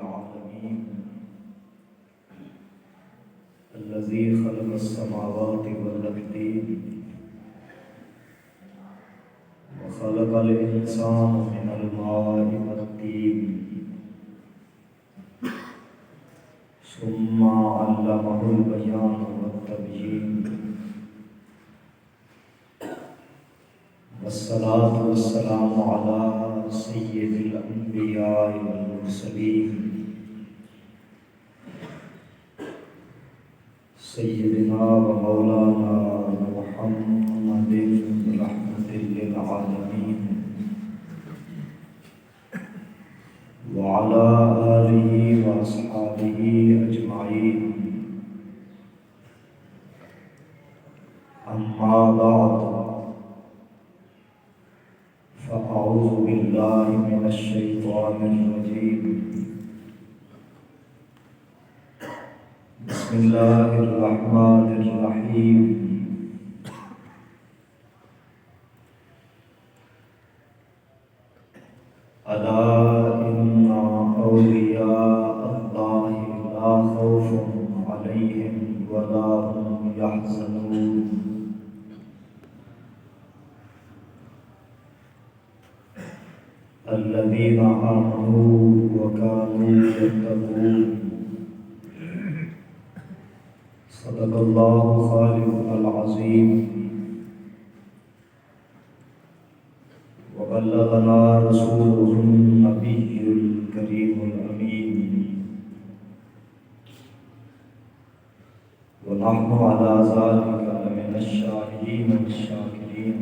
العالمين الذي خلق السماوات والأرضين وخلق الإنسان من الماء والطين ثم علمه البيان والتبيين والصلاة والسلام على سيد الأنبياء والمرسلين سيدنا ومولانا محمد رحمة للعالمين وعلى آله وأصحابه أجمعين. أما بعد فأعوذ بالله من الشيطان الرجيم. بسم الله الرحمن الرحيم. ألا إن أولياء الله لا خوف عليهم ولا هم يحزنون. الذين آمنوا وكانوا يتقون. صدق الله خالق العظيم وبلغنا رسوله النبي الكريم الأمين ونحن على ذلك من الشاهدين والشاكرين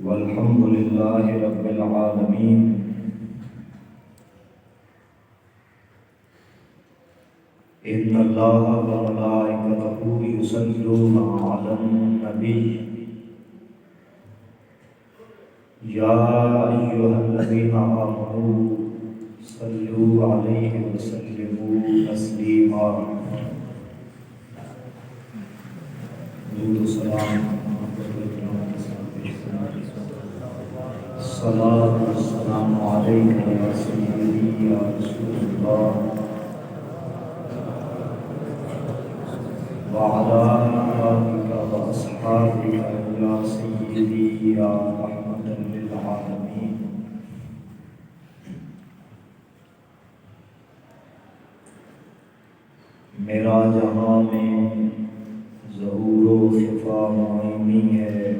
والحمد لله رب العالمين. إن الله وملائكته يصلون على النبي يا أيها الذين آمنوا صلوا عليه وسلموا تسليما. درود و سلام الصلاة والسلام عليك يا سيدي يا رسول الله وعلى آلك وأصحابك يا سيدي يا رحمة للعالمين. میرا جہاں میں ظہور و خفا معینی ہے،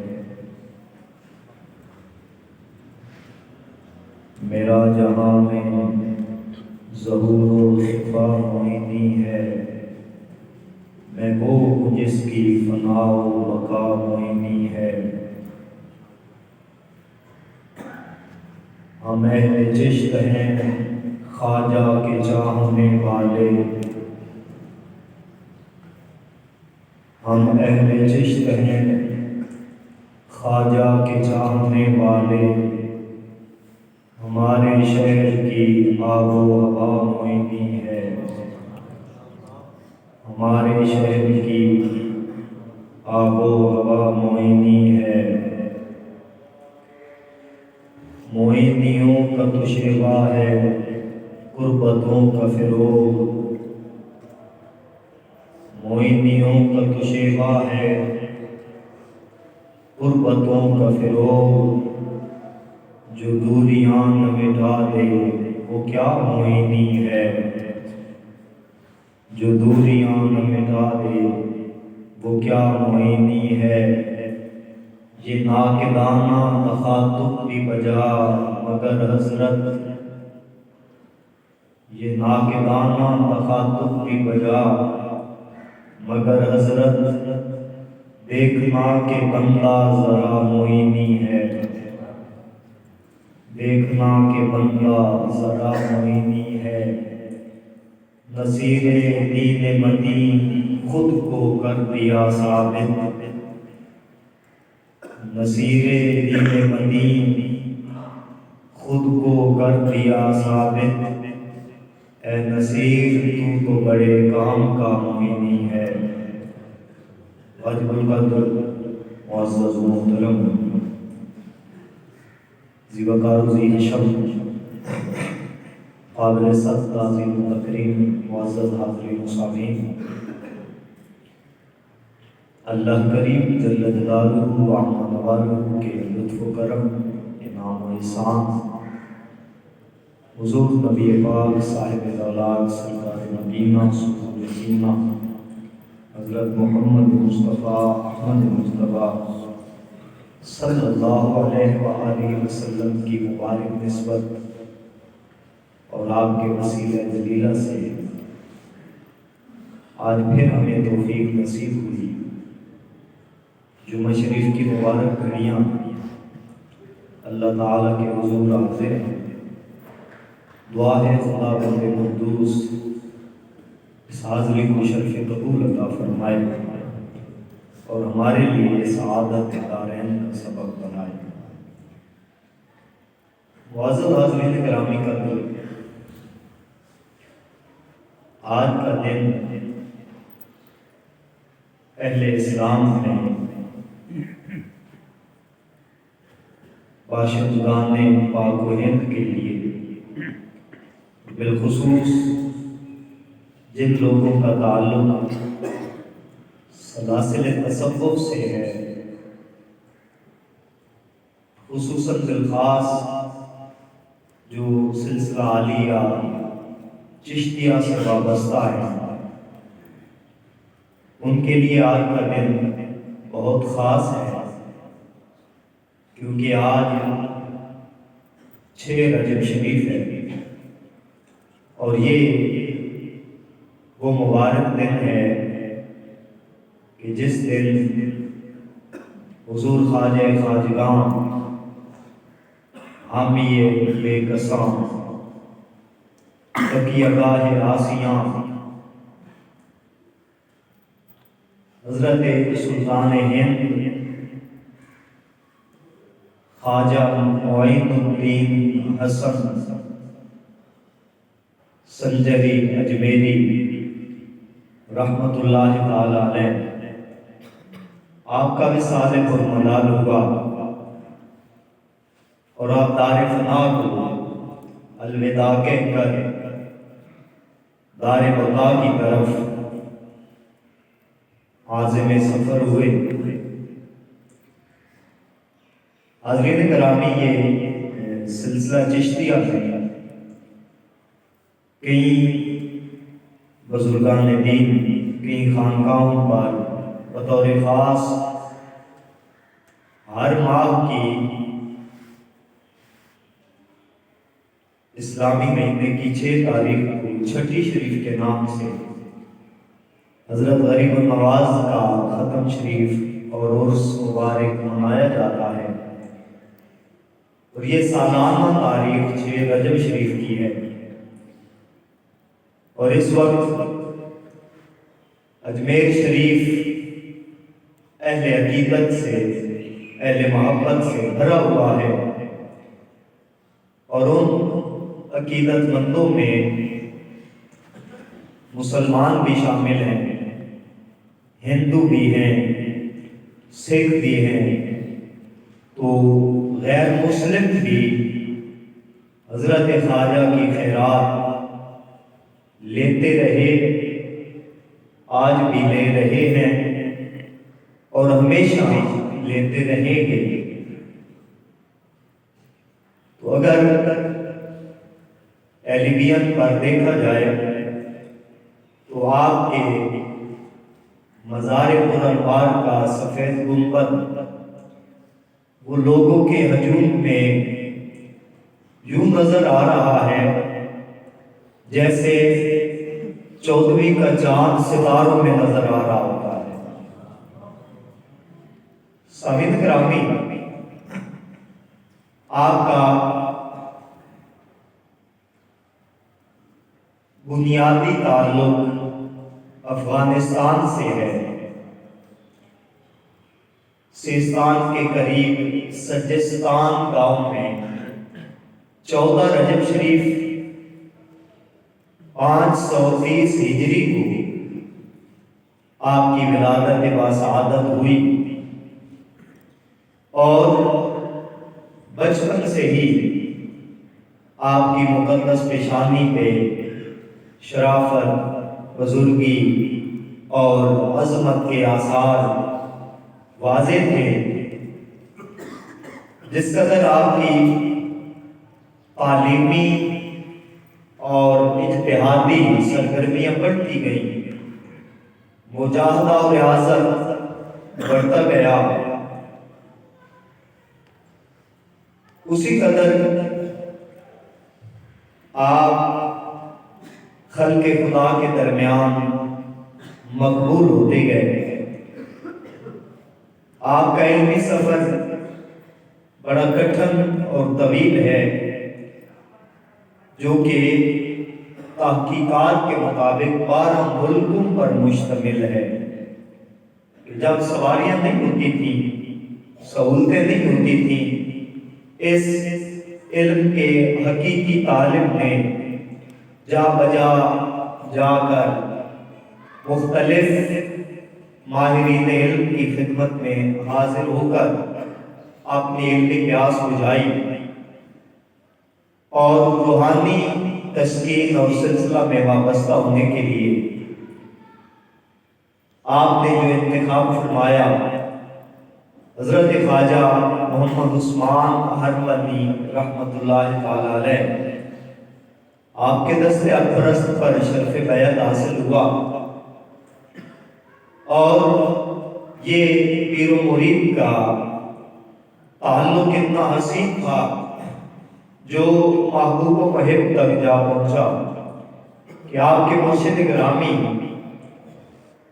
میرا جہاں میں ظہور و خفا معینی ہے، میں وہ جس کی فنا و بقا معینی ہے. ہم اہل چشت ہیں خواجہ کے چاہنے والے، ہم اہل چشت ہیں خواجہ کے چاہنے والے. ہمارے شہر کی آب و ہوا معینی ہے، ہمارے شہر کی آب و ہوا معینی ہے. معینیوں کا تو شیوا ہے قربتوں کا فروغ، معینیوں کا تو شیوا ہے قربتوں کا فروغ. جو دوریاں نہ مٹا دے وہ کیا معینی ہے، جو دوریاں نہ مٹا دے وہ کیا معینی ہے. یہ ناقدانہ تخاطب بھی بجا مگر حضرت، یہ ناقدانہ تخاطب بھی بجا مگر حضرت. دیکھنا کہ بندہ ذرا معینی ہے، دیکھنا کہ بندہ ذرا معینی ہے. نصیر دین مدین خود کو کر دیا ثابت، نصیر دین مدین خود کو کر دیا ثابت. اے نصیر تو بڑے کام کا معینی ہے. واجب القدر معزز و محترم زیبا کارو ذی شب قابل سخت عظیم و تکریم معزز حاضرین و سامعین، اللہ کریم جل جلالہ و عظم نوالہ کے لطف و کرم، انعام و احسان حضور نبی پاک صاحب دولات سرکار مدینہ سرور مدینہ حضرت محمد مصطفیٰ احمد مصطفیٰ صلی اللہ علیہ وآلہ وسلم کی مبارک نسبت اور آپ کے وسیلہ جلیلہ سے آج پھر ہمیں توفیق نصیب ہوئی جمعہ شریف کی مبارک گھڑیاں اللہ تعالیٰ کے حضور حاضر ہیں۔ دعا ہے خدا بند قدوس اس حاضری کو شرف قبول عطا فرمائے اور ہمارے لیے سعادت دارین کا سبب بنائے۔ معزز حاضرین گرامی کا دل، آج کا دن اہل اسلام نے باشندگان پاک و ہند کے لیے، بالخصوص جن لوگوں کا تعلق سلاسل تصوف سے ہے، خصوصاً بالخاص جو سلسلہ عالیہ چشتیہ سے وابستہ ہے، ان کے لیے آج کا دن بہت خاص ہے، کیونکہ آج 6 رجب شریف ہے اور یہ وہ مبارک دن ہے کہ جس دن حضور خواجہ خواجگان حامی بے کساں تقیہ گاہ آسیاں حضرت سلطان ہند خواجہ معین الدین حسن سنجری اجمیری رحمت اللہ تعالی علیہ، آپ کا وصال پرملال ہوا اور آپ دار فنا کو الوداع کہہ کر دار بقا کی طرف عازم سفر ہوئے۔ حاضرین گرامی، یہ سلسلہ چشتیہ ہے، کئی بزرگان دین کئی خانقاہوں پر بطور خاص ہر ماہ کی اسلامی مہینے کی 6 تاریخ کو چھٹی شریف کے نام سے حضرت غریب النواز کا ختم شریف اور عرس مبارک منایا جاتا ہے، اور یہ سالانہ تاریخ 6 رجب شریف کی ہے، اور اس وقت اجمیر شریف اہل عقیدت سے، اہل محبت سے بھرا ہوا ہے، اور ان عقیدت مندوں میں مسلمان بھی شامل ہیں، ہندو بھی ہیں، سکھ بھی ہیں، تو غیر مسلم بھی حضرت خواجہ کی خیرات لیتے رہے، آج بھی لے رہے ہیں اور ہمیشہ لیتے رہیں گے۔ تو اگر ایلیبین پر دیکھا جائے تو آپ کے مزار پرانوار کا سفید گنبد وہ لوگوں کے ہجوم میں یوں نظر آ رہا ہے جیسے 14ویں کا چاند ستاروں میں نظر آ رہا ہوتا ہے۔ سامعین گرامی، آپ کا بنیادی تعلق افغانستان سے ہے، سیستان کے قریب سجستان گاؤں میں 14 رجب شریف 530 ہجری کو آپ کی ولادت باسعادت ہوئی، اور بچپن سے ہی آپ کی مقدس پیشانی پہ شرافت، بزرگی اور عظمت کے آثار واضح تھے۔ جس قدر آپ کی تعلیمی اور اجتہادی سرگرمیاں بڑھتی گئیں، مجاہدہ اور ریاضت بڑھتا گیا، اسی قدر آپ خلق خدا کے درمیان مقبول ہوتے گئے۔ آپ کا علمی سفر بڑا کٹھن اور طویل ہے، جو کہ تحقیقات کے مطابق 12 ملکوں پر مشتمل ہے۔ جب سواریاں نہیں ہوتی تھیں، سہولتیں نہیں ہوتی تھیں، اس علم کے حقیقی طالب نے جا بجا جا کر مختلف ماہرین علم کی خدمت میں حاضر ہو کر اپنی علمی پیاس بجھائی اور روحانی تسکین اور سلسلہ میں وابستہ ہونے کے لیے آپ نے جو انتخاب فرمایا، حضرت خواجہ محمد عثمان ہرمنی رحمۃ اللہ تعالی علیہ، آپ کے دست اکبرست پر شرف بیعت حاصل ہوا، اور یہ پیر و مرید کا تعلق اتنا حسین تھا جو محبوب و محب تک جا پہنچا کہ آپ کے مرشد گرامی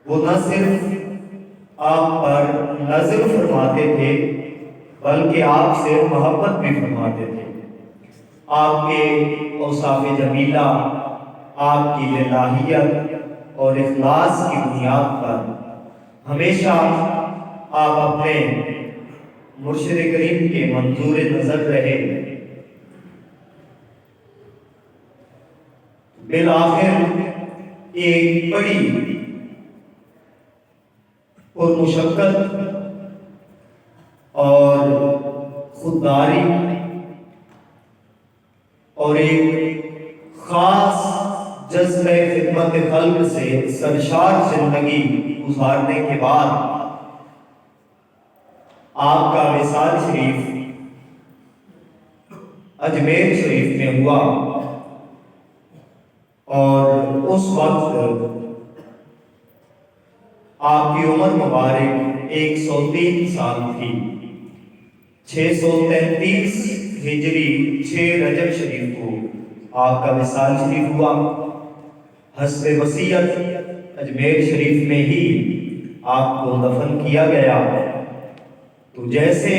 وہ نہ صرف آپ پر نظر فرماتے تھے بلکہ آپ سے محبت بھی فرماتے تھے۔ آپ کے اوصاف جمیلہ، آپ کی الہیت اور اخلاص کی بنیاد پر ہمیشہ آپ اپنے مرشد کریم کے منظور نظر رہے۔ بالآخر ایک بڑی پرمشقت اور خودداری اور ایک خاص جذبہ خدمت خلق سے سرشار زندگی گزارنے کے بعد آپ کا وصال شریف اجمیر شریف میں ہوا، اور اس وقت آپ کی عمر مبارک 103 سال تھی۔ 633 ہجری 6 رجب شریف کو آپ کا وصال شریف ہوا۔ حسب وصیت اجمیر شریف میں ہی آپ کو دفن کیا گیا۔ تو جیسے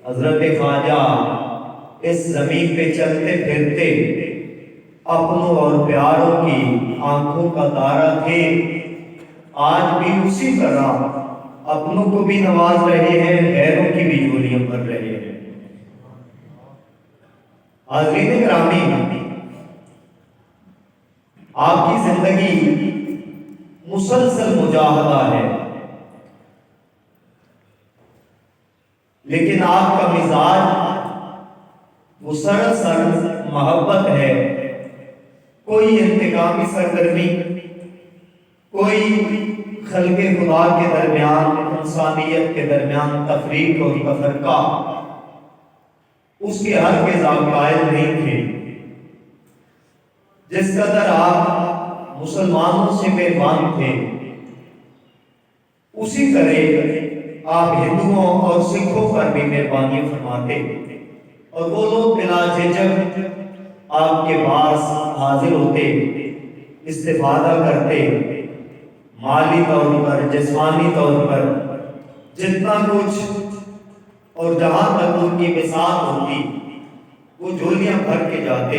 حضرت خواجہ اس زمین پہ چلتے پھرتے اپنوں اور پیاروں کی آنکھوں کا تارا تھے، آج بھی اسی طرح اپنوں کو بھی نواز رہے ہیں، غیروں کی بھی جولیاں بھر رہے ہیں۔ حاضرین گرامی، آپ کی زندگی مسلسل مجاہدہ ہے، لیکن آپ کا مزاج وہ سراسر محبت ہے۔ کوئی انتقامی سرگرمی، کوئی خلق خدا کے درمیان، انسانیت کے درمیان تفریق اور تفرقہ، اس کے ہرگز آپ قائل نہیں تھے۔ جس قدر آپ مسلمانوں سے مہربان تھے، اسی طرح آپ ہندوؤں اور سکھوں پر بھی مہربانی فرماتے، اور وہ لوگ بلا جھجک آپ کے پاس حاضر ہوتے، استفادہ کرتے، مالی طور پر، جسمانی طور پر، جتنا کچھ اور جہاں تک ان کی بساط ہوتی وہ جھولیاں بھر کے جاتے۔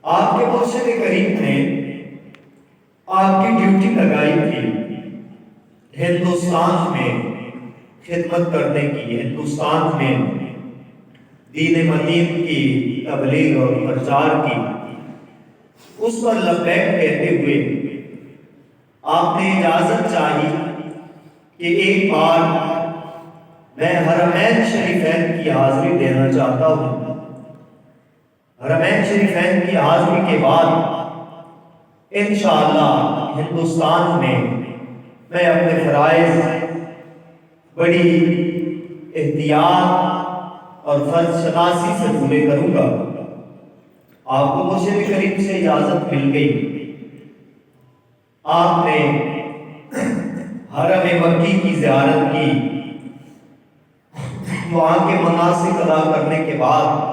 آپ کے مرشد کریم نے آپ کی ڈیوٹی لگائی تھی ہندوستان میں خدمت کرنے کی، ہندوستان میں دین مدین کی تبلیغ اور پرچار کی۔ اس پر لبیک کہتے ہوئے آپ نے اجازت چاہی کہ ایک بار میں حرمین شریفین کی حاضری دینا چاہتا ہوں۔ حرمین شریفین کی حاضری کے بعد انشاءاللہ ہندوستان میں اپنے فرائض بڑی احتیاط اور فرض شناسی سے پورے کروں گا۔ آپ کو مرشد کریم سے اجازت مل گئی، آپ نے حرم مکی کی زیارت کی، وہاں کے مناسک ادا کرنے کے بعد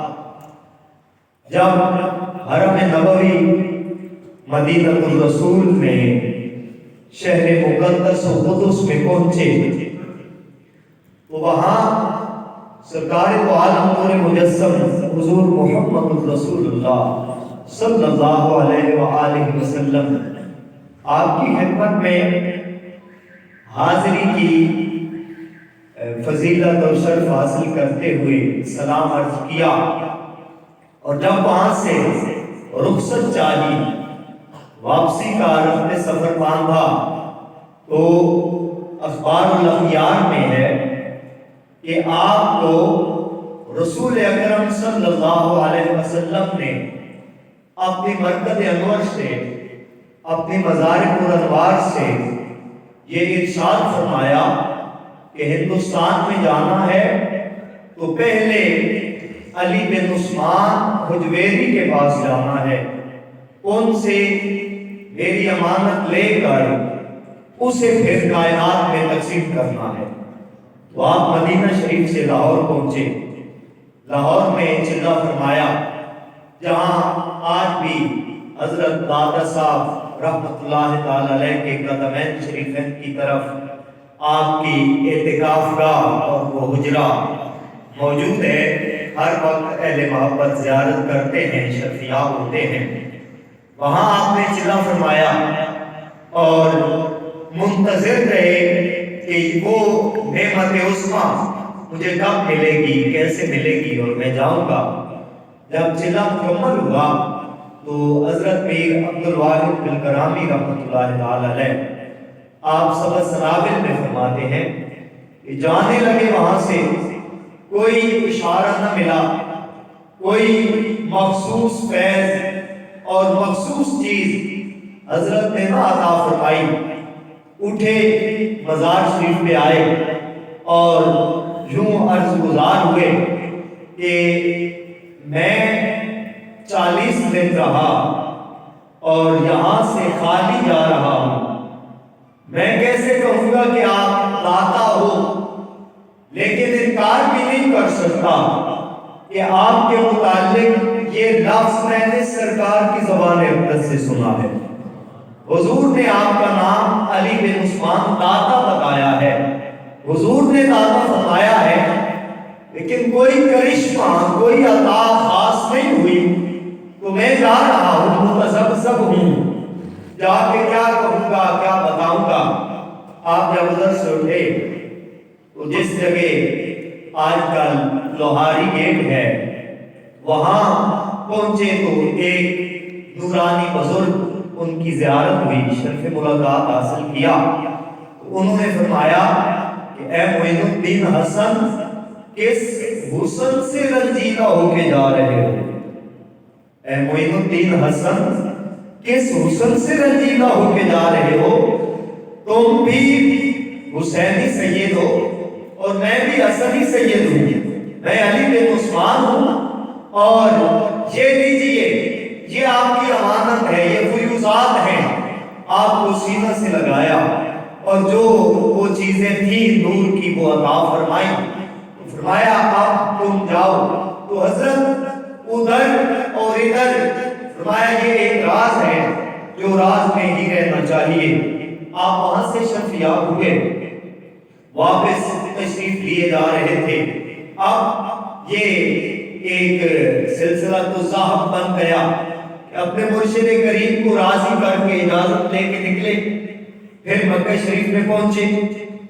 جب حرم نبوی مدینہ الرسول میں شہر مقدس و قدس میں پہنچے تو وہاں سرکار تو عالم نور مجسم حضور محمد الرسول اللہ صلی اللہ علیہ وآلہ وسلم آپ کی خدمت میں حاضری کی فضیلت اور شرف حاصل کرتے ہوئے سلام عرض کیا، اور جب وہاں سے رخصت چاہی، واپسی کا رفت سفر باندھا، تو اخبار الاخیار میں ہے کہ آپ کو رسول اکرم صلی اللہ علیہ وسلم نے اپنی مرکز انور سے، اپنی مزار پرانوار سے یہ ارشاد فرمایا کہ ہندوستان میں جانا ہے تو پہلے علی بن عثمان حجویری کے پاس جانا ہے، ان سے میری امانت لے کر اسے پھر کائنات میں تقسیم کرنا ہے۔ تو آپ مدینہ شریف سے لاہور پہنچے، لاہور میں چلہ فرمایا، جہاں آج بھی حضرت دادا صاحب رحمت اللہ تعالی علیہ کے قدمین شریفین کی طرف آپ کی اعتکاف گاہ اور وہ حجرہ موجود ہے، ہر وقت اہل محبت زیارت کرتے ہیں، شفیعہ ہوتے ہیں۔ وہاں آپ نے چلہ فرمایا اور منتظر رہے کہ وہ نعمت عظمیٰ مجھے کب ملے گی، کیسے ملے گی اور میں جاؤں گا۔ جب چلہ مکمل ہوا تو حضرت پیر عبد الواحد بالکرامی رحمۃ اللہ تعالی علیہ آپ سبز سنابل میں فرماتے ہیں کہ جانے لگے وہاں سے کوئی اشارہ نہ ملا، کوئی مخصوص فیض اور مخصوص چیز حضرت نے نہ عطا فرمائی۔ اٹھے مزار شریف پہ آئے اور یوں عرض گزار ہوئے کہ میں 40 دن رہا اور یہاں سے خالی جا رہا ہوں، میں کیسے کہوں گا کہ آپ داتا ہو، لیکن انکار بھی نہیں کر سکتا کہ آپ کے متعلق یہ لفظ میں نے سرکار کی زبان اقدس سے سنا ہے۔ حضور نے آپ کا نام علی بن عثمان داتا بتایا ہے، حضور نے داتا فرمایا ہے، لیکن کوئی کرشمہ، کوئی عطا خاص نہیں ہوئی، تو میں جا رہا ہوں، متذبذب ہوں، جا کے کیا کہوں گا، کیا بتاؤں گا۔ آپ جب ادھر سے اٹھے تو جس جگہ آج کل لوہاری گیٹ ہے وہاں پہنچے تو ایک نورانی بزرگ، ان کی زیارت ہوئی، شرف ملاقات حاصل کیا۔ انہوں نے فرمایا کہ اے معین الدین حسن، کس حسن سے رنجیدہ ہو کے جا رہے ہو؟ اے معین الدین حسن، کس حسن سے رنجیدہ ہو کے جا رہے ہو؟ تم بھی حسینی سید ہو اور میں بھی حسنی سید ہوں، میں علی بن عثمان ہوں، اور یہ لیجئے، یہ آپ کی امانت ہے، یہ فیوزات ہیں، آپ کو سینہ سے لگایا اور جو وہ چیزیں تھیں نور کی وہ عطا فرمائی، فرمایا اب تم جاؤ۔ تو حضرت ادھر اور ادھر فرمایا یہ ایک راز ہے جو راز میں ہی رہنا چاہیے۔ آپ وہاں سے شفیاب ہوئے، واپس تشریف لیے جا رہے تھے۔ اب یہ ایک سلسلہ تو صاحب بن گیا کہ اپنے مرشد کریم کو راضی کر کے اجازت لے کے نکلے، پھر مکہ شریف میں پہنچے،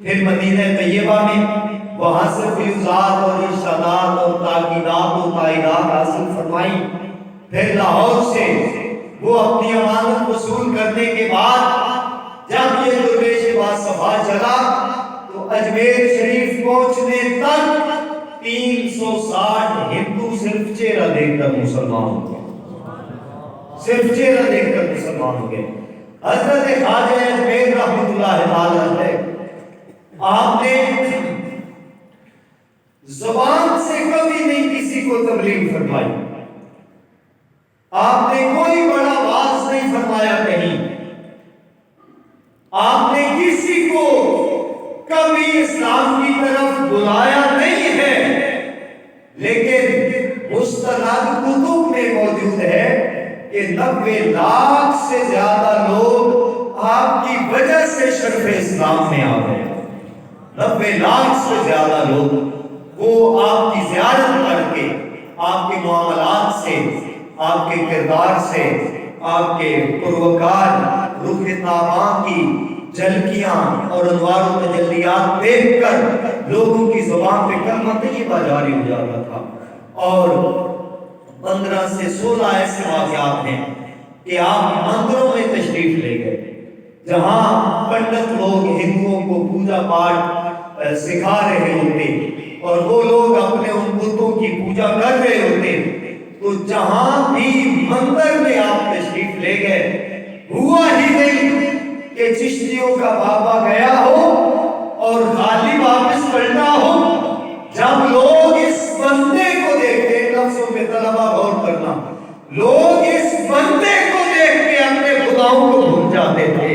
پھر مدینہ طیبہ میں، وہاں سے فیوزات اور ارشادات اور تاکیدات و تائیدات حاصل فرمائی۔ پھر لاہور سے وہ اپنی امانت وصول کرنے کے بعد جب یہ درویش باصفا چلا تو اجمیر شریف پہنچنے تک 360 ہندو صرف چہرہ دیکھ کر مسلمان ہو گئے، صرف چہرہ دیکھ کر مسلمان ہو گئے۔ حضرت خواجہ اجمیر رحمۃ اللہ تعالی علیہ، آپ نے زبان سے کبھی نہیں کسی کو تبلیغ فرمائی، آپ نے کوئی بڑا واعظ نہیں فرمایا کہیں، آپ نے کسی کو کبھی اسلام کی طرف بلایا نہیں ہے، لیکن مستند کتب میں موجود ہے کہ 90 لاکھ سے زیادہ لوگ آپ کی وجہ سے شرف اسلام میں آ گئے۔ 90 لاکھ سے زیادہ لوگ وہ آپ کی زیارت کر کے، آپ کے معاملات سے، آپ کے کردار سے، آپ کے پروکار رخ تاباں کی جھلکیاں اور انوار و تجلیات دیکھ کر لوگوں کی زبان پہ کلمہ طیبہ جاری ہو جاتا تھا۔ اور 15 سے 16 ایسے واقعات ہیں کہ آپ مندروں میں تشریف لے گئے، جہاں پنڈت لوگ ہندوؤں کو پوجا پاٹ سکھا رہے ہوتے اور وہ لوگ اپنے ان بتوں کی پوجا کر رہے ہوتے، تو جہاں بھی مندر میں آپ تشریف لے گئے، ہوا ہی نہیں کہ چشتیوں کا بابا گیا ہو اور خالی واپس پلٹا ہو۔ جب لوگ اس بندے کو دیکھتے، لفظوں پہ طلبہ غور کرنا، لوگ اس بندے کو دیکھ کے اپنے خداؤں کو بھول جاتے تھے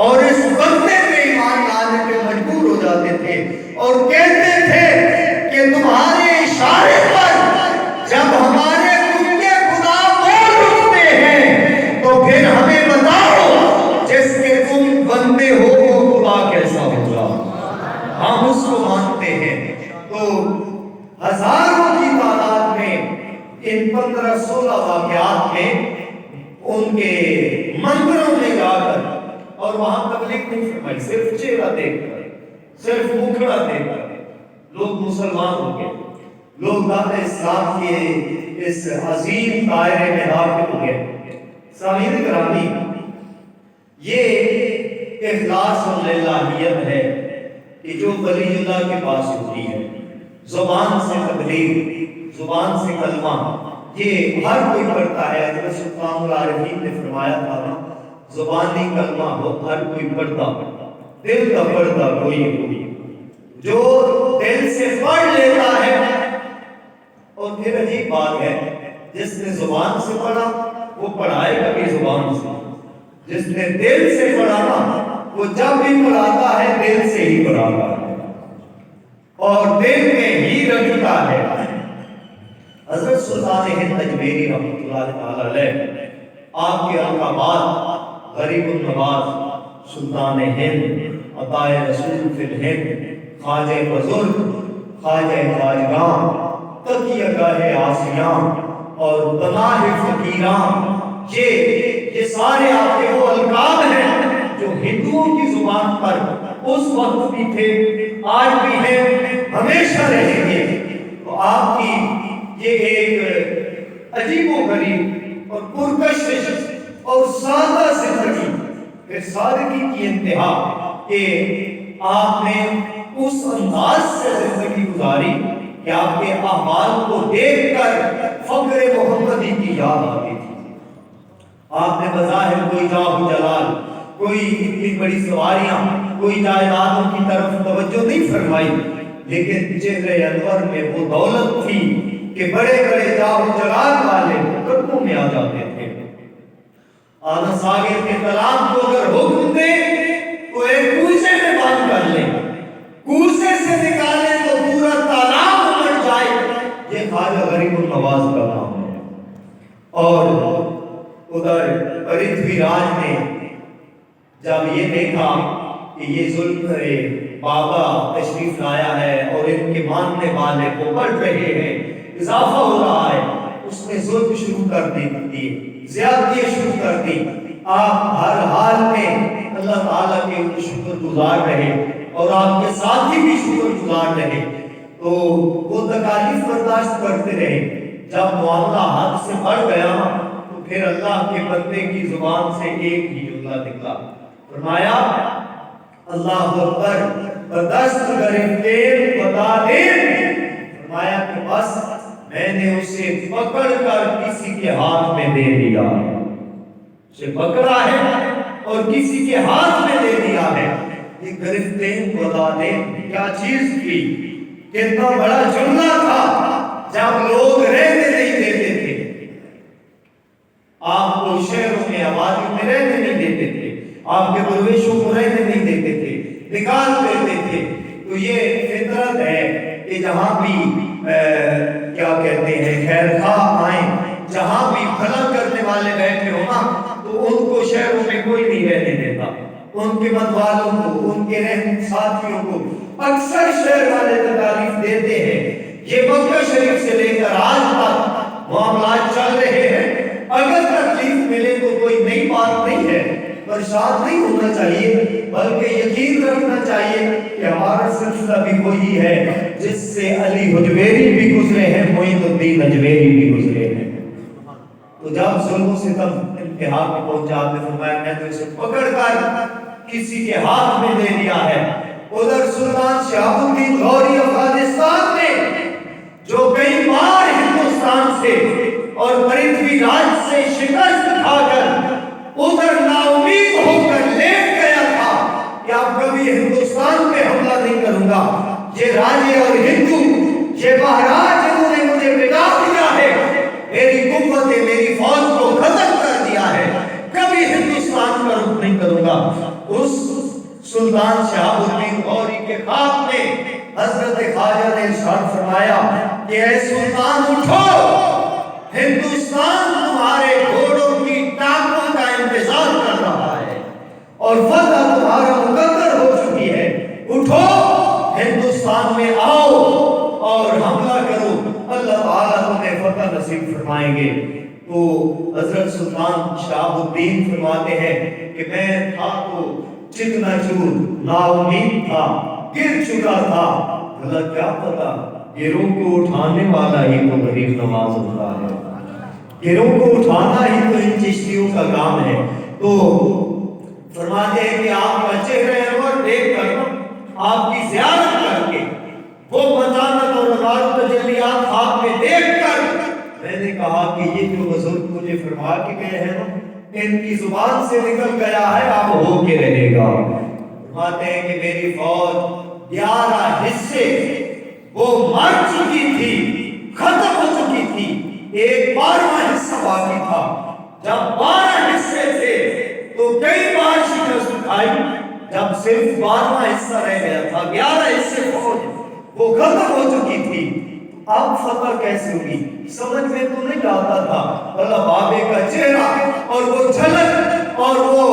اور اس بندے پہ ایمان لانے پہ مجبور ہو جاتے تھے اور کہتے تھے کہ تمہارے اشارے پر جب ہمارے کتے خدا بول اٹھتے ہیں تو پھر ہمیں بتاؤ جس کے تم بندے ہو وہ خدا کیسا ہوگا۔ ہم اس کو مانتے ہیں۔ تو ہزاروں کی تعداد میں ان 15-16 واقعات میں ان کے مندروں میں جا کر اور وہاں تبلیغ نہیں فرمائی، صرف چہرہ دیکھ کر، صرف مکھڑا دیکھ کر لوگ مسلمان ہو گئے، لوگ دعوت اسلام کے اس عظیم دائرے میں داخل ہو گئے۔ سامعین گرامی، یہ اخلاص اور للہیت ہے کہ جو ولی اللہ کے پاس ہوتی ہے، زبان سے تبلیغ، زبان سے کلمہ، یہ ہر کوئی پڑھتا ہے۔ حضرت سلطان العارفین نے فرمایا تھا نا، زبانی کلمہ ہو ہر کوئی پڑھتا، دل کا پڑھتا کوئی کوئی، جو دل سے پڑھ لیتا ہے۔ اور پھر عجیب بات ہے، جس نے زبان سے پڑھا وہ پڑھائے گا بھی زبان سے، جس نے دل سے پڑھا نا وہ جب بھی پڑھاتا ہے دل سے ہی پڑھاتا ہے اور دل میں ہی رکھتا ہے۔ حضرت سلطان ہند اجمیری رحمۃ اللہ تعالی علیہ، آپ کے القابات غریب النواز، سلطان ہند، عطائے رسول فی الہند، خواجہ بزرگ، خواجہ خواجگاں، تقیہ گاہ آسیاں اور پناہ فقیراں، یہ سارے آپ کے وہ القاب ہیں جو ہندوؤں کی زبان پر اس وقت بھی تھے، آج بھی ہیں، ہمیشہ رہیں گے۔ تو آپ کی یہ ایک عجیب و غریب اور پرکشش اور سادہ زندگی، پھر سادگی کی انتہا کہ آپ نے اس انداز سے زندگی گزاری کہ آپ کے اعمال کو دیکھ کر فخر محمدی کی یاد آتی تھی۔ آپ نے بظاہر کوئی جاہ و جلال، کوئی اتنی بڑی سواریاں، کوئی جائیدادوں کی طرف توجہ نہیں فرمائی، لیکن چہرے انور میں وہ دولت تھی کہ بڑے بڑے جاہ و جلال والے قدموں میں آ جاتے تھے۔ آنا ساگر کے تالاب کو اگر حکم دے تو ایک کوزے میں بند کر لیں، کوزے سے نکالے تو پورا تالاب بن جائے۔ یہ خواجہ غریب النواز کا نام ہے۔ اور ادھر پرتھوی راج نے جب یہ دیکھا کہ یہ ظلم بابا تشریف لایا ہے اور ان کے ماننے والے کو بڑھ رہے ہیں، اضافہ ہو رہا ہے، اس نے ظلم شروع کر دی، زیادتیاں شروع کر دی۔ آپ ہر حال میں اللہ تعالیٰ کے شکر گزار رہے اور آپ کے ساتھی بھی شکر گزار رہے، تو وہ تکالیف برداشت کرتے رہے۔ جب معاملہ حد سے بڑھ گیا تو پھر اللہ کے بندے کی زبان سے ایک ہی جملہ نکلا، فرمایا اللہ اکبر، دست گرفتین بتا دیں، فرمایا کہ بس میں نے اسے پکڑ کر کسی کے ہاتھ میں دے دیا ہے، اسے پکڑا ہے اور کسی کے ہاتھ میں دے دیا ہے۔ یہ گرفتین بتا دیں کیا چیز تھی، کتنا بڑا جملہ تھا جب لوگ رہنے نہیں دیتے تھے، آپ کو شہروں میں آبادیوں میں رہنے نہیں دیتے تھے، آپ کے درویشوں کو رہنے نہیں دیتے تھے، نکال دیتے تھے۔ تو یہ فطرت ہے کہ جہاں بھی کیا کہتے ہیں خیر خواہ آئیں، جہاں بھی بھلا کرنے والے بیٹھے ہو نا، تو ان کو شہروں میں کوئی نہیں رہنے دیتا، ان کے مت والوں کو، ان کے رہن ساتھیوں کو اکثر شہر والے تکالیف دیتے ہیں۔ یہ مکہ شریف سے لے کر آج تک معاملات چل رہے ہیں۔ اگر تکلیف ملے تو کوئی نئی بات نہیں ہے، پریشان نہیں ہونا چاہیے، بلکہ یقین رکھنا چاہیے کہ ہمارا سلسلہ بھی وہی ہے جس سے علی حجویری بھی گزرے ہیں، معین الدین اجمیری بھی گزرے ہیں۔ تو جب ظلم و ستم انتہا پہ پہنچا، آپ نے فرمایا میں تو اسے پکڑ کر کسی کے ہاتھ میں دے دیا ہے۔ ادھر سلطان شہاب الدین غوری افغانستان میں جو کئی بار ہندوستان سے اور پرتھوی راج سے شکست کھا کر ادھر نا امید ہو کر لیٹ گیا تھا کہ اب کبھی ہندوستان پہ حملہ نہیں کروں گا، یہ راجے اور ہندو، یہ مہاراج جنہوں نے مجھے بگا دیا ہے، میری قوت میری فوج کو ختم کر دیا ہے، کبھی ہندوستان کا رخ نہیں کروں گا۔ اس سلطان شہاب الدین غوری کے خواب میں حضرت خواجہ نے ارشاد فرمایا کہ اے سلطان اٹھو، ہندوستان تمہارے گھوڑوں کی ٹانگوں کا انتظار کر رہا ہے اور فتح تمہارا مقدر ہو چکی ہے، اٹھو ہندوستان میں آؤ اور حملہ کرو، اللہ تعالیٰ تمہیں فتح نصیب فرمائیں گے۔ تو حضرت سلطان شہاب الدین فرماتے ہیں کہ میں تھا تو چکنا چور، نا امید تھا، گر چکا تھا، بھلا کیا پتا گروہ کو اٹھانے والا ہی تو غریب نواز ہوتا ہے، گروہ کو اٹھانا ہی تو ان چشتیوں کا کام ہے۔ تو فرماتے ہیں کہ آپ کا چہرہ انور دیکھ کر، آپ کی زیارت کر کے، وہ متانت اور انوار تجلیات آپ میں دیکھ کر میں نے کہا کہ یہ جو بزرگ مجھے فرما کے گئے ہیں نا، ان کی زبان سے نکل گیا ہے، اب ہو کے رہے گا۔ فرماتے ہیں کہ میری فوج 11 حصے وہ مر چکی تھی، ختم ہو چکی تھی، ایک 12واں حصہ باقی تھا۔ جب 12 حصے تھے تو کئی بار شکست اٹھائی، جب صرف 12واں حصہ رہ گیا تھا، 11 حصے فوج وہ ختم ہو چکی تھی، اب فتح کیسے ہوگی سمجھ میں تو نہیں آتا تھا۔ اللہ بابے کا چہرہ اور وہ جھلک اور وہ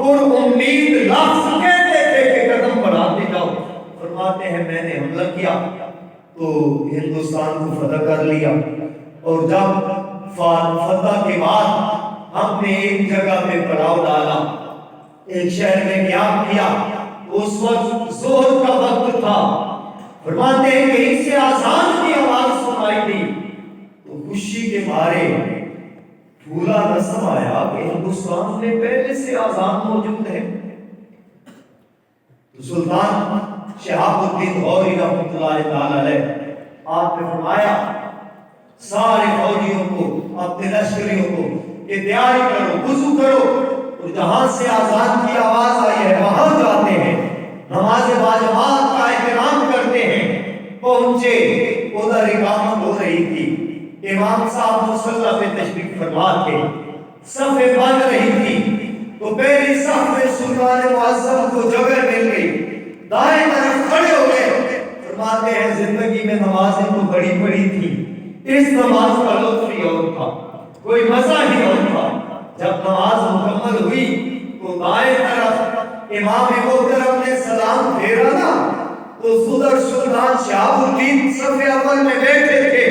پر امید لفظ کہتے تھے کہ قدم بڑھاتے جاؤ۔ فرماتے ہیں میں نے حملہ کیا تو ہندوستان کو فتح کر لیا، اور جب فتح کے بعد ہم نے ایک جگہ پہ پڑاؤ ڈالا، ایک شہر میں قیام کیا، اس وقت ظہر کا وقت تھا۔ فرماتے ہیں کہ اس سے آزان کی آواز سنائی دی تو خوشی کے مارے بھولا نہ سمایا کہ ہندوستان میں پہلے سے آزان موجود ہے۔ تو سلطان شہاب الدین غوری رحمۃ اللہ تعالی علیہ آپ نے فرمایا سارے فوجیوں کو، اپنے لشکریوں کو کہ تیاری کرو، وضو کرو، اور جہاں سے آزان کی آواز آئی ہے وہاں جاتے ہیں، نماز باجماعت کا احترام کرتے ہیں۔ پہنچے، ادھر اقامت ہو رہی تھی، امام صاحب مصلی پہ تشریف فرما تھے، صفیں بن رہی تھی، تو پہلی صف میں سلطان معظم کو جگہ مل گئی، دائیں طرف کھڑے ہو گئے۔ فرماتے ہیں زندگی میں نمازیں تو بڑی پڑی تھی، اس نماز کا لطف ہی اور تھا، کوئی مزہ ہی اور تھا۔ جب نماز مکمل ہوئی تو دائیں طرف امام محترم نے سلام پھیرا نا، تو صدر سلطان شہاب الدین صف اول میں بیٹھے تھے۔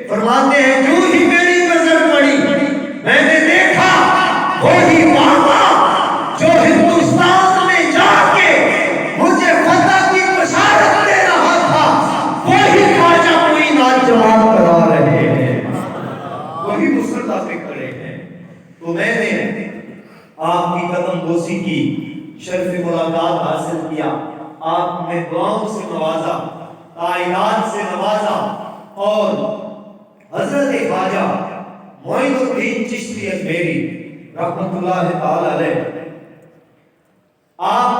فرماتے ہیں جو ہی میری نظر پڑی میں نے دیکھا وہی بابا جو ہندوستان میں جا کے مجھے فتح کی بشارت دے رہا تھا، وہی خواجہ معین آج جماعت کرا رہے ہیں، وہی مصلی پہ کھڑے ہیں۔ تو میں نے آپ کی قدم بوسی کی، شرف ملاقات حاصل کیا، آپ نے دعاؤں سے نوازا، تعینات سے نوازا، اور حضرت خواجہ معین الدین چشتی اجمیری رحمت اللہ تعالی علیہ، آپ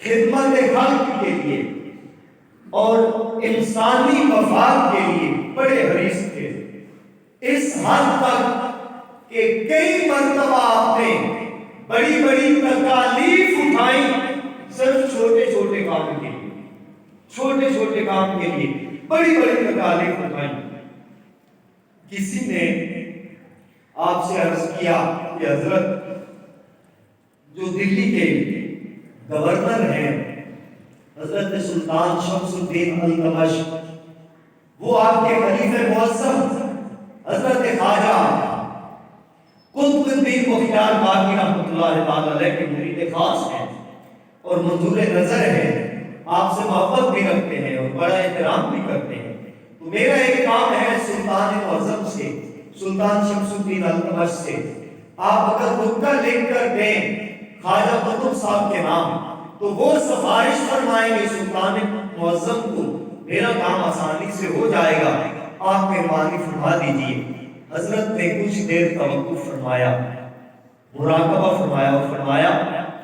خدمت خلق کے لیے اور انسانی مفاد کے لیے بڑے حریص تھے، اس حد تک کہ کئی مرتبہ آپ نے بڑی بڑی تکالیف اٹھائیں صرف چھوٹے چھوٹے کام کے لیے، چھوٹے چھوٹے کام کے لیے بڑی بڑی تکالیف اٹھائیں۔ کسی نے آپ سے عرض کیا کہ حضرت جو دلی کے گورنر ہیں حضرت سلطان شمس الدین التمش، وہ آپ کے خلیفہ معظم حضرت خواجہ قطب الدین مختار کاکی رحمۃ اللہ تعالی علیہ کے مرید خاص ہیں اور منظور نظر ہیں، آپ سے محبت بھی رکھتے ہیں اور بڑا احترام بھی کرتے ہیں، تو میرا ایک کام ہے سلطان معظم سے، سلطان شمس الدین التمش سے، آپ اگر خطبہ لکھ کر دیں خواجہ قطب صاحب کے نام تو وہ سفارش فرمائیں گے سلطان معظم کو، میرا کام آسانی سے ہو جائے گا، آپ مہربانی فرما دیجئے۔ حضرت نے کچھ دیر توقف فرمایا، مراقبہ فرمایا اور فرمایا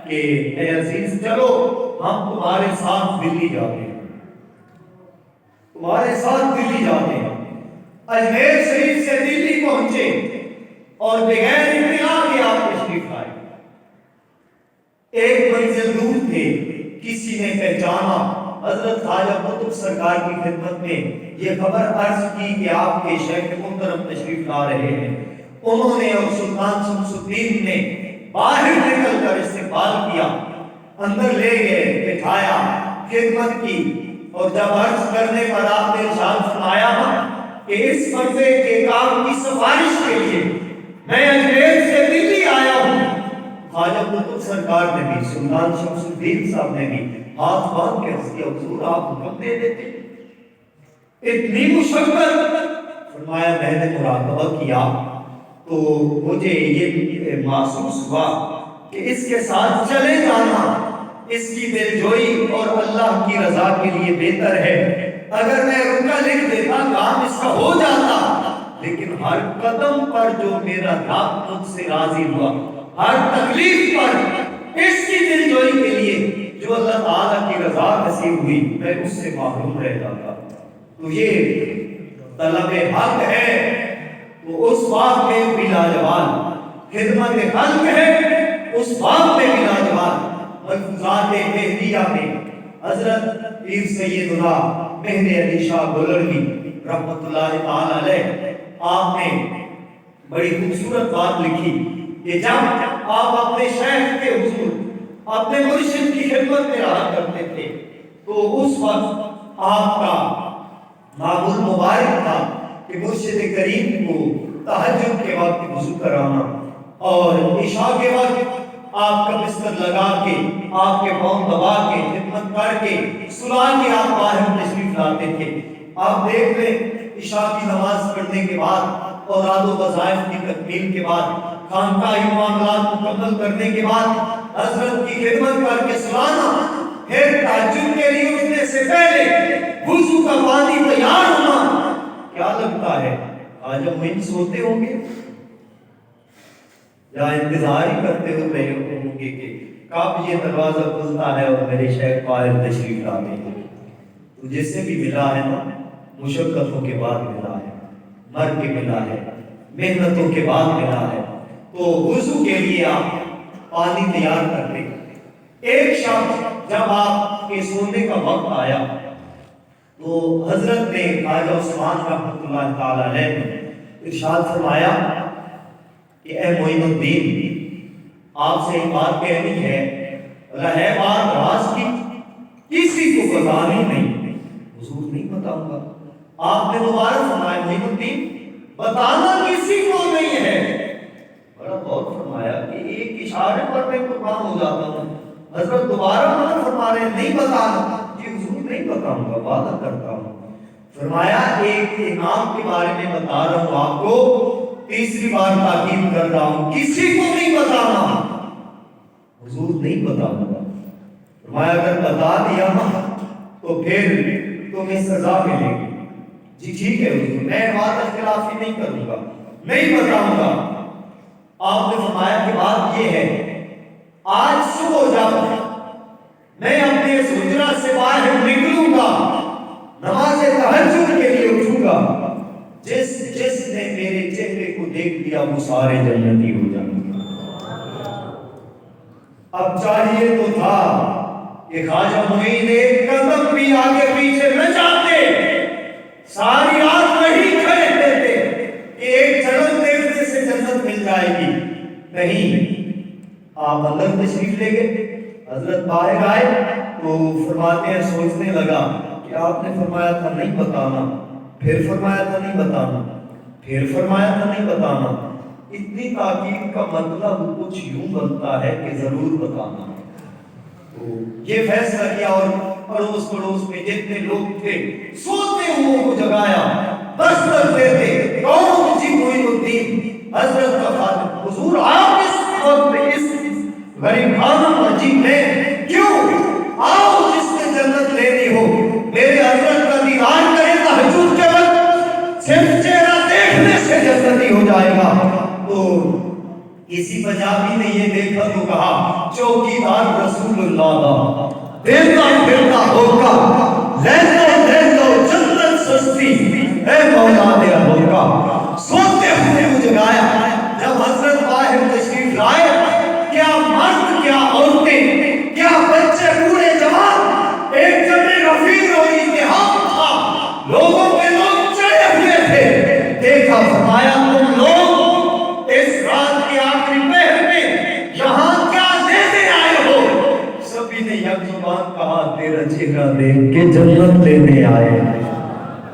کہ اے عزیز چلو ہم تمہارے ساتھ دلی جاتے ہیں، تمہارے ساتھ دلی جاتے ہیں۔ اجمیر شریف سے دلی پہنچے اور بغیر اطلاع کے آپ تشریف لائے۔ ایک منزل دور تھے، کسی نے پہچانا، حضرت خواجہ قطب سرکار کی خدمت میں یہ خبر عرض کی کہ آپ کے شیخ محترم تشریف لا رہے ہیں۔ انہوں نے اور سلطان شمس الدین نے باہر نکل کر استقبال کیا، اندر لے گئے، بٹھایا، خدمت کی، اور جب عرض کرنے پر آپ نے ارشاد فرمایا کہ اس مرضے کے کام کی سفارش کے لیے میں اجمیر سے دلی آیا ہوں، خواجہ قطب سرکار نے بھی، سلطان شمس الدین صاحب نے بھی ہاتھ باندھ کے عرض کیا حضور آپ حکم دے دیتے، اتنی مشقت؟ فرمایا میں نے مراقبہ کیا تو مجھے یہ محسوس ہوا کہ اس کے ساتھ چلے جانا اس کی دلجوئی اور اللہ کی رضا کے لیے بہتر ہے، اگر میں رکا لکھ دیتا کام اس کا ہو جاتا، لیکن ہر قدم پر جو میرا رب مجھ سے راضی ہوا، ہر تکلیف پر اس کی دلجوئی کے لیے جو اللہ تعالیٰ کی رضا نصیب ہوئی میں اس سے محروم رہ جاتا۔ تو یہ طلب حق ہے، تو اس بات میں بھی لاجواب، خدمت خلق ہے اس بات میں بھی لاجواب۔ ملفوظات مہدیہ میں حضرت پیر سیدنا مہدی علی شاہ گولڑوی رحمت اللہ تعالی علیہ، آپ نے بڑی خوبصورت بات لکھی کہ جب آپ اپنے شیخ کے حضور اپنے مرشد کی خدمت میں رہا کرتے تھے تو اس وقت آپ کا معمول مبارک تھا کہ مرشد کریم کو تہجد کے وقت وضو کرانا اور عشاء کے وقت آپ کا بستر لگا کے، آپ کے پاؤں دبا کے، خدمت کر کے، سلا کے آپ باہر تشریف لاتے تھے۔ آپ دیکھ لیں عشاء کی نماز پڑھنے کے بعد، اولاد و وظائف کی تکمیل کے بعد، خانقاہی معاملات مکمل کرنے کے بعد حضرت کی خدمت کر کے سلانا، پھر تہجد کے لیے اٹھنے سے پہلے وضو کا پانی تیار ہونا، کیا لگتا ہے آج ہم وہیں سوتے ہوں گے یا انتظار ہی کرتے ہوئے ہوں گے کہ کب یہ دروازہ کھلتا ہے اور میرے شیخ باہر تشریف لاتے ہیں؟ تو جس سے بھی ملا ہے نا، مشقتوں کے بعد ملا ہے، مر کے ملا ہے، محنتوں کے بعد ملا ہے، تو وضو کے لیے آپ پانی تیار کر لیں۔ ایک شام جب آپ کے سونے کا وقت آیا تو حضرت نے خواجہ عثمان رحمۃ اللہ تعالی علیہ نے ارشاد فرمایا کہ اے معین الدین، آپ سے ایک بات کہنی ہے، ہے بات راز کی، کسی کو بتانی نہیں۔ حضور نہیں بتاؤں گا؟ آپ نے دوبارہ فرمایا معین الدین بتانا کسی کو نہیں ہے۔ بڑا غور فرمایا کہ ایک اشارے پر میں قربان ہو جاتا ہوں، حضرت دوبارہ منع فرما رہے نہیں بتانا۔ جی حضور نہیں بتاؤں گا، وعدہ کرتا ہوں۔ فرمایا ایک انعام کے بارے میں بتا رہا ہوں آپ کو، تیسری بار تاکید کر رہا ہوں، کسی کو نہیں بتانا۔ حضور نہیں بتاؤں گا۔ فرمایا اگر بتا دیا تو پھر تمہیں سزا ملے گی، جی ٹھیک ہے حضور، میں عبادت خلافی نہیں کروں گا، نہیں بتاؤں گا۔ آپ نے فرمایا کہ بات یہ ہے، آج صبح جب میں اپنے اس حجرہ سے باہر نکلوں گا، نماز تہجد کے لیے اٹھوں گا، جس نے میرے چہرے کو دیکھ لیا وہ سارے جنتی ہو جائیں گے۔ اب چاہیے تو تھا کہ خواجہ معین ایک قدم بھی آگے پیچھے نہ جاتے، ساری رات نہیں کھڑے رہتے کہ ایک جھلک دیکھنے سے جنت مل جائے گی، نہیں، آپ اندر تشریف لے گئے۔ حضرت باہر آئے تو فرماتے ہیں سوچنے لگا کہ آپ نے فرمایا تھا نہیں بتانا، پھر فرمایا تھا نہیں بتانا، پھر فرمایا تھا نہیں بتانا، اتنی تاکید کا مطلب کچھ یوں بنتا ہے کہ ضرور بتانا۔ تو یہ فیصلہ کیا اور پڑوس میں جتنے لوگ تھے سوتے ہوئے کو جگایا، دستک دیتے، کون جی معین الدین حضرت کا خادم، حضور آپ اس وقت اس غریب خانہ مسجد میں کیوں؟ آؤ جس نے جنت لینی ہو میرے حضرت کا دیدار کرے، تہجد کے وقت صرف چہرہ دیکھنے سے جنتی ہو جائے گا۔ تو کسی پنجابی نے یہ دیکھا تو کہا چوکیدار رسول اللہ دا دیتا پھرتا ہوگا، لیندو جنت سستی اے مولا دیا ہوگا۔ سوتے ہوئے کو جگایا، جب حضرت باہر تشریف لائے، کیا مرد، کیا عورتیں، کیا بچے، بوڑھے جوان، ایک جمع غفیر اور اتحاد تھا، لوگوں کے لوگ چڑھے ہوئے تھے۔ دیکھا، فرمایا تم لوگ اس رات کے آخری پہر میں یہاں کیا لینے آئے ہو؟ سبھی نے یک زبان کہا تیرا چہرہ دیکھ کے جنت لینے آئے ہیں،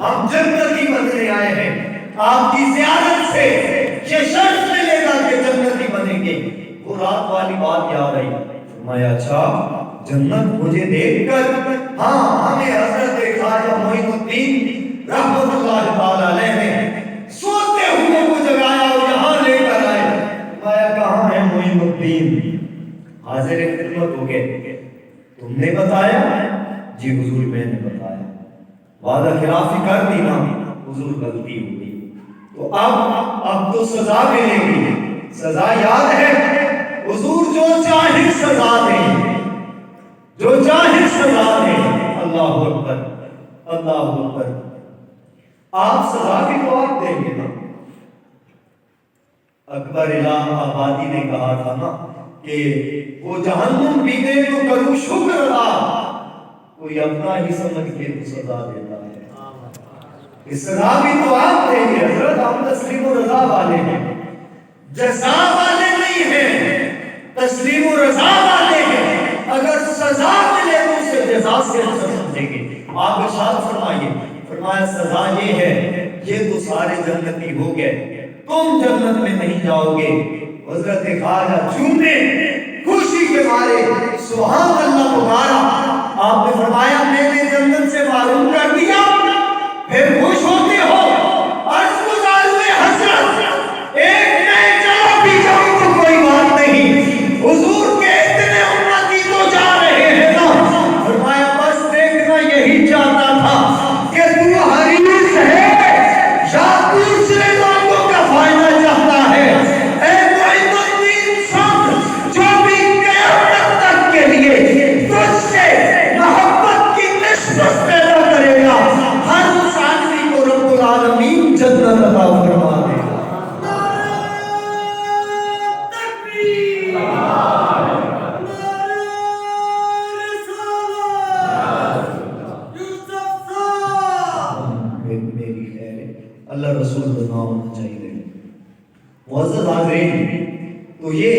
ہم جنتی بننے آئے ہیں، آپ کی زیارت سے یہ شرط ملے گا کہ جنتی بنیں گے۔ وہ رات والی بات یاد آئی، فرمایا اچھا جنت مجھے دیکھ کر، ہاں ہمیں حضرت خواجہ معین الدین رحمت اللہ تعالی علیہ نے سوتے ہوئے کو جگایا اور یہاں لے کر آئے۔ فرمایا کہاں ہے معین الدین؟ حاضر خدمت ہو گئے، تم نے بتایا؟ جی حضور میں نے بتایا، وعدہ خلافی کر دی نا حضور، غلطی ہو گئی، تو اب تو سزا ملے گی، سزا یاد ہے حضور، جو چاہے سزا دیں، جو چاہے سزا دیں۔ اللہ اکبر، اللہ اکبر، آپ سزا بھی تو آپ دیں گے نا۔ اکبر الہ آبادی نے کہا تھا نا کہ وہ جہنم بھی دے تو کروں شکر ادا، کوئی اپنا ہی سمجھ کے تو سزا دیتا ہے، اس سزا بھی تو آپ دیں گے حضرت، ہم تسلیم و رضا والے ہیں، جزا والے نہیں ہیں، تسلیم و رضا والے ہیں، اگر سزا ملے تو اسے جزا سے اچھا سمجھیں گے۔ آپ ارشاد فرمائیے، فرمایا سزا یہ ہے، یہ تو سارے جنتی ہو گئے، تم جنت میں نہیں جاؤ گے۔ حضرت خواجہ جھومے خوشی کے مارے، سبحان اللہ پکارا، آپ نے فرمایا میں نے جنت سے معلوم کر دیا، پھر خوش ہوتے ہو؟ عرض گزار ہوئے حضرت ایک نئے جگہ بھی جاؤں تو کوئی بات نہیں، حضور کے اتنے امتی تو جا رہے ہیں نا۔ فرمایا بس دیکھنا یہی چاہتا تھا کہ تو حریص ہے یا دوسرے لوگوں کا فائدہ چاہتا ہے۔ اے معین الدین صاحب، جو بھی قیامت تک کے لیے تجھ سے محبت کی نسبت پیدا کرے گا، ہر اس آدمی کو رب العالمین جنت عطا فرما دے گا۔ میری خیر ہے، اللہ رسول رضا ہونا چاہیے۔ معزز حاضرین، تو یہ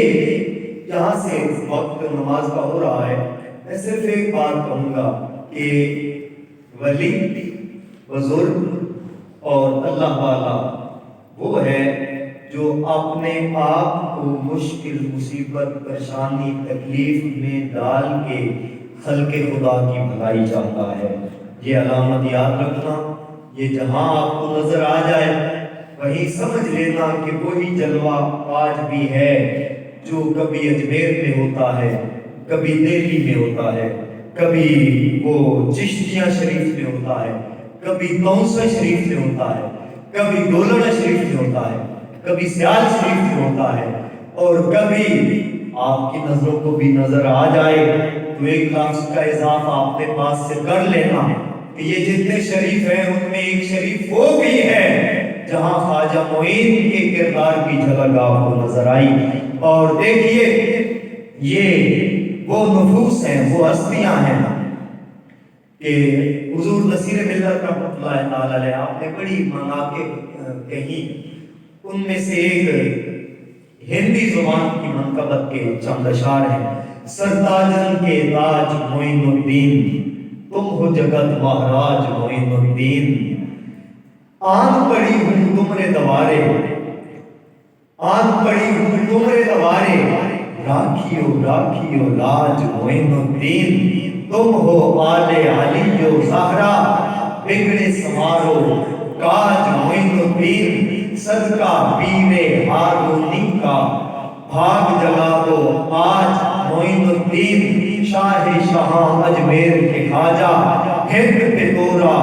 یہاں سے وقت نماز کا ہو رہا ہے، میں صرف ایک بات کہوں گا کہ ولی، بزرگ اور اللہ والا وہ ہے جو اپنے آپ کو مشکل، مصیبت، پریشانی، تکلیف میں ڈال کے خلق خدا کی بھلائی چاہتا ہے۔ یہ علامت یاد رکھنا، یہ جہاں آپ کو نظر آ جائے وہیں سمجھ لینا کہ وہی جلوہ آج بھی ہے جو کبھی اجمیر میں ہوتا ہے، کبھی دہلی میں ہوتا ہے، کبھی وہ چشتیہ شریف میں ہوتا ہے، کبھی تونسا شریف سے ہوتا ہے، کبھی دولڑا شریف سے ہوتا ہے، کبھی سیال شریف سے ہوتا ہے، اور کبھی آپ کی نظروں کو بھی نظر آ جائے تو 1 لاکھ کا اضافہ اپنے پاس سے کر لینا کہ یہ جتنے شریف ہیں ان میں ایک شریف وہ بھی ہے جہاں خواجہ معین کے کردار کی جھلک آپ کو نظر آئی۔ اور دیکھیے یہ وہ نفوس ہیں، وہ ہستیاں ہیں کہ حضور نصیر ملت رحمۃ اللہ تعالی علیہ آپ نے بڑی مناقب کہی، ان میں سے ایک ہندی زبان کی منقبت کے چند اشعار ہیں۔ سرتاجن کے تاج معین الدین، تم ہو جگت مہاراج معین الدین، آن پڑی ہوں تمرے دوارے، آن پڑی ہوں تمرے دوارے، راکھیو راکھیو لاج معین الدین، تم ہو آل علی و زہرا، بگڑے سنوارو کاج معین الدین، صدقہ پیر ہارونی کا بھاگ جگا دو آج معین الدین، شاہ شاہاں اجمیر کے خواجہ، ہند پہ تورا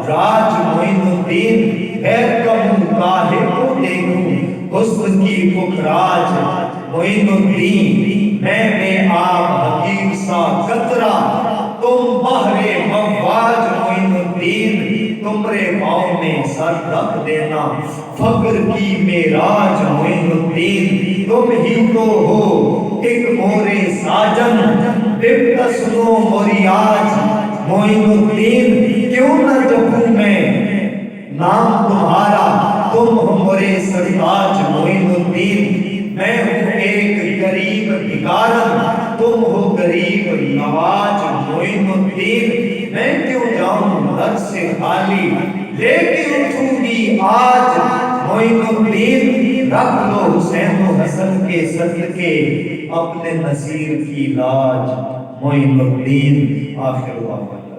راج معین الدین، غیر کا منہ کاہے کو دیکھوں حسن کی پکھراج معین الدین، میں آب حقیق سا قطرہ، تم بحر مواج معین الدین، تمرے پاؤں میں سر رکھ دینا فقر کی معراج معین الدین، تم ہی تو ہو ایک مورے ساجن، ببت سنو موریاج معین الدین، کیوں نہ جپوں میں نام تمہارا، تم ہو مورے سرتاج معین الدین، میں ہوں ایک غریب بھکارن، تم ہو غریب نواز معین الدین، میں کیوں جاؤں در سے خالی، لے کے اٹھوں گی آج معین الدین، رکھ لو حسین و حسن کے صدقے اپنے نصیر کی لاج معین الدین۔ آخر وقت